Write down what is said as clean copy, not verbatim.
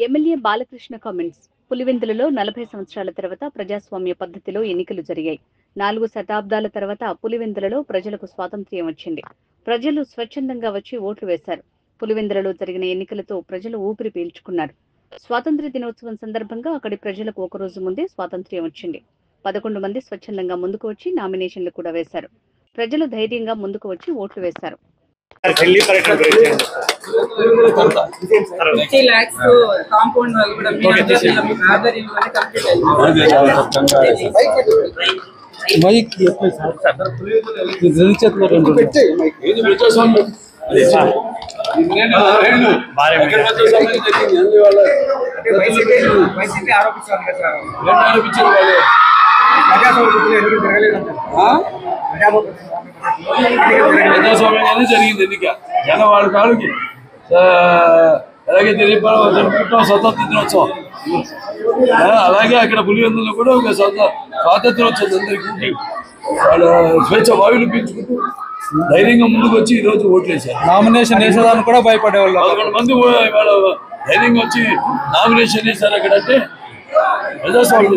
MLA Balakrishna comments. పులివెందులలో 40 సంవత్సరాల తర్వాత ప్రజాస్వామ్య పద్ధతిలో ఎన్నికలు జరిగాయి. 4 శతాబ్దాల తర్వాత పులివెందులలో ప్రజలకు స్వాతంత్ర్యం వచ్చింది. ప్రజలు స్వచ్ఛందంగా వచ్చి ఓట్లు వేశారు. పులివెందులలో జరిగిన ఎన్నికలతో ప్రజలు ఊపిరి పీల్చుకున్నారు. స్వాతంత్ర్య దినోత్సవం సందర్భంగా అక్కడి ప్రజలకు ఒకరోజు ముందే స్వాతంత్ర్యం వచ్చింది. 11 మంది స్వచ్ఛందంగా ముందుకు వచ్చి నామినేషన్లు కూడా వేశారు. ప్రజలు ధైర్యంగా ముందుకు వచ్చి ఓట్లు వేశారు. కాంపౌండ్ ప్రజాస్వామ్యం జరిగింది ఎన్నిక జన వాళ్ళ కాళ్ళకి అలాగే జరుపుకుంటాం స్వతంత్ర దినోత్సవం. అలాగే అక్కడ పులివెందులో కూడా ఒక స్వాతంత్రోత్సవం అందరికీ వాళ్ళ స్వేచ్ఛ వాయువులు పీల్చుకుంటూ ధైర్యంగా ముందుకు వచ్చి ఈ రోజు ఓట్లు వేశారు. నామినేషన్ వేసేదాన్ని కూడా భయపడేవాళ్ళు 11 మంది వాళ్ళ ధైర్యంగా వచ్చి నామినేషన్ వేశారు. అక్కడ అంటే ప్రజాస్వామ్యం